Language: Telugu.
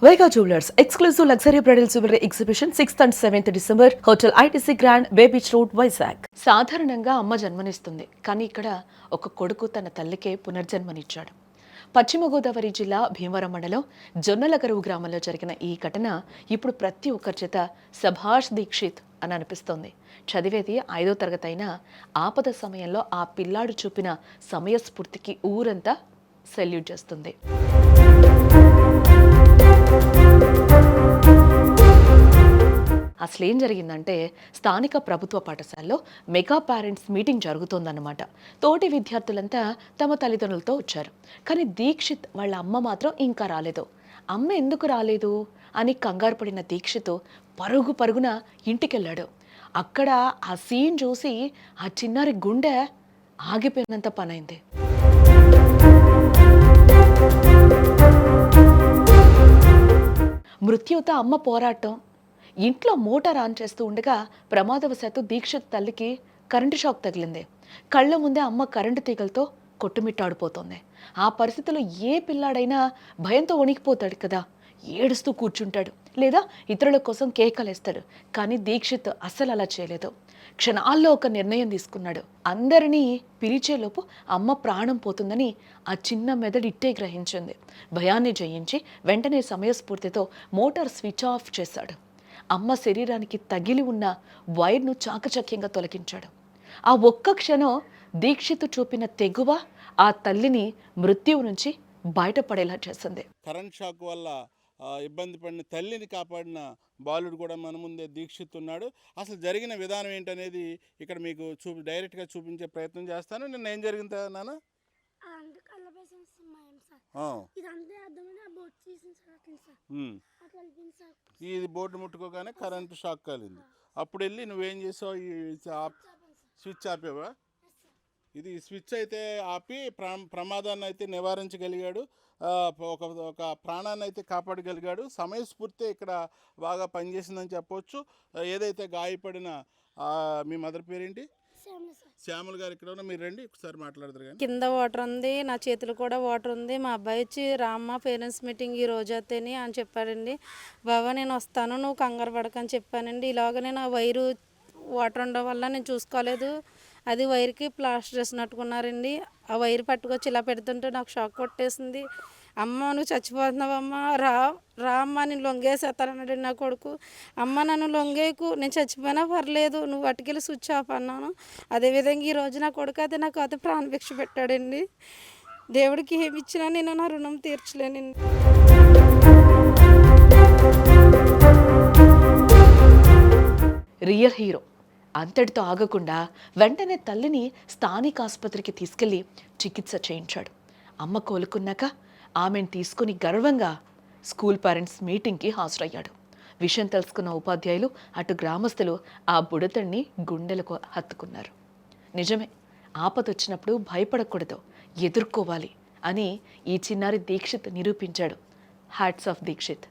Vega Jewelers exclusive luxury bridal jewelry exhibition 6th and 7th December Hotel ITC Grand Bay Beach Road Vizag. సాధారణంగా అమ్మ జన్మనిస్తుంది, కానీ ఇక్కడ ఒక కొడుకు తన తల్లికే పునర్జన్మనిచ్చాడు. పశ్చిమ గోదావరి జిల్లా భీమవరం మండలం జొన్నలగరువు గ్రామంలో జరిగిన ఈ ఘటన ఇప్పుడు ప్రతి ఒక్కరి చేత సభాష్ దీక్షిత్ అని అనిపిస్తోంది. చదివేది 5వ తరగతి అయినా ఆపద సమయంలో ఆ పిల్లాడు చూపిన సమయస్ఫూర్తికి ఊరంతా సెల్యూట్ చేస్తుంది. అసలేం జరిగిందంటే, స్థానిక ప్రభుత్వ పాఠశాలలో మెగా పేరెంట్స్ మీటింగ్ జరుగుతోందన్నమాట. తోటి విద్యార్థులంతా తమ తల్లిదండ్రులతో వచ్చారు, కానీ దీక్షిత్ వాళ్ళ అమ్మ మాత్రం ఇంకా రాలేదు. అమ్మ ఎందుకు రాలేదు అని కంగారు పడిన దీక్షిత్ పరుగు పరుగున ఇంటికెళ్ళాడు. అక్కడ ఆ సీన్ చూసి ఆ చిన్నారి గుండె ఆగిపోయినంత పనైంది. మృత్యుతో అమ్మ పోరాటం. ఇంట్లో మోటార్ ఆన్ చేస్తూ ఉండగా ప్రమాదవశాత్తు దీక్షిత్ తల్లికి కరెంటు షాక్ తగిలింది. కళ్ళ ముందే అమ్మ కరెంటు తీగలతో కొట్టుమిట్టాడిపోతుంది. ఆ పరిస్థితిలో ఏ పిల్లాడైనా భయంతో వణికిపోతాడు కదా, ఏడుస్తూ కూర్చుంటాడు, లేదా ఇతరుల కోసం కేకలేస్తాడు. కానీ దీక్షిత్ అస్సలు అలా చేయలేదు. క్షణాల్లో ఒక నిర్ణయం తీసుకున్నాడు. అందరినీ పిలిచేలోపు అమ్మ ప్రాణం పోతుందని ఆ చిన్న మెదడు ఇట్టే గ్రహించింది. భయాన్ని జయించి వెంటనే సమయస్ఫూర్తితో మోటార్ స్విచ్ ఆఫ్ చేశాడు. అమ్మ శరీరానికి తగిలి ఉన్న వైర్ను చాకచక్యంగా తొలగించాడు. ఆ ఒక్క క్షణం దీక్షిత్ చూపిన తెగువ ఆ తల్లిని మృత్యువు నుంచి బయటపడేలా చేసింది. కరెంట్ షాక్ వల్ల ఇబ్బంది పడిన తల్లిని కాపాడిన బాలుడు కూడా మన ముందే దీక్షిత్ ఉన్నాడు. అసలు జరిగిన విధానం ఏంటనేది ఇక్కడ మీకు డైరెక్ట్గా చూపించే ప్రయత్నం చేస్తాను. నిన్న ఏం జరిగింది నాన్న? ఇది బోర్డు ముట్టుకోగానే కరెంటు షాక్ కాలింది. అప్పుడు వెళ్ళి నువ్వేం చేసావు? ఈ స్విచ్ ఆపేవా? ఇది స్విచ్ అయితే ఆపి ప్రమాదాన్ని అయితే నివారించగలిగాడు. ఒక ప్రాణాన్ని అయితే కాపాడగలిగాడు. సమయస్ఫూర్తి ఇక్కడ బాగా పనిచేసిందని చెప్పవచ్చు. ఏదైతే గాయపడిన మీ మదర్ పేరేంటి? శ్యామల గారు ఇక్కడ మీరు రండి, ఒకసారి మాట్లాడతారు. కానీ కింద వాటర్ ఉంది, నా చేతులు కూడా వాటర్ ఉంది. మా అబ్బాయి వచ్చి రామ్మ పేరెంట్స్ మీటింగ్ ఈ రోజు అయితేని అని చెప్పాడండి. బాబా నేను వస్తాను, నువ్వు కంగారు పడకని చెప్పానండి. ఇలాగ నేను ఆ వైరు వాటర్ ఉండడం వల్ల నేను చూసుకోలేదు. అది వైర్కి ప్లాస్టర్ వేసినట్టుకున్నారండి. ఆ వైర్ పట్టుకొచ్చి ఇలా పెడుతుంటే నాకు షాక్ కొట్టేసింది. అమ్మ నువ్వు చచ్చిపోతున్నావమ్మ, రా అమ్మ నేను లొంగేసేస్తానన్నాడు నా కొడుకు. అమ్మ నన్ను లొంగేకు, నేను చచ్చిపోయినా పర్లేదు, నువ్వు అటుకెళ్ళి స్విచ్ ఆఫ్ అన్నాను. అదేవిధంగా ఈరోజు నా కొడుకు అయితే నాకు అయితే ప్రాణభిక్ష పెట్టాడండి. దేవుడికి ఏమి ఇచ్చినా నేను నా రుణం తీర్చలేనండి. రియల్ హీరో అంతటితో ఆగకుండా వెంటనే తల్లిని స్థానిక ఆసుపత్రికి తీసుకెళ్లి చికిత్స చేయించాడు. అమ్మ కోలుకున్నాక ఆమెను తీసుకుని గర్వంగా స్కూల్ పేరెంట్స్ మీటింగ్కి హాజరయ్యాడు. విషయం తెలుసుకున్న ఉపాధ్యాయులు అటు గ్రామస్తులు ఆ బుడతడిని గుండెలకు హత్తుకున్నారు. నిజమే, ఆపదొచ్చినప్పుడు భయపడకూడదు, ఎదుర్కోవాలి అని ఈ చిన్నారి దీక్షిత్ నిరూపించాడు. Hats off Dixit.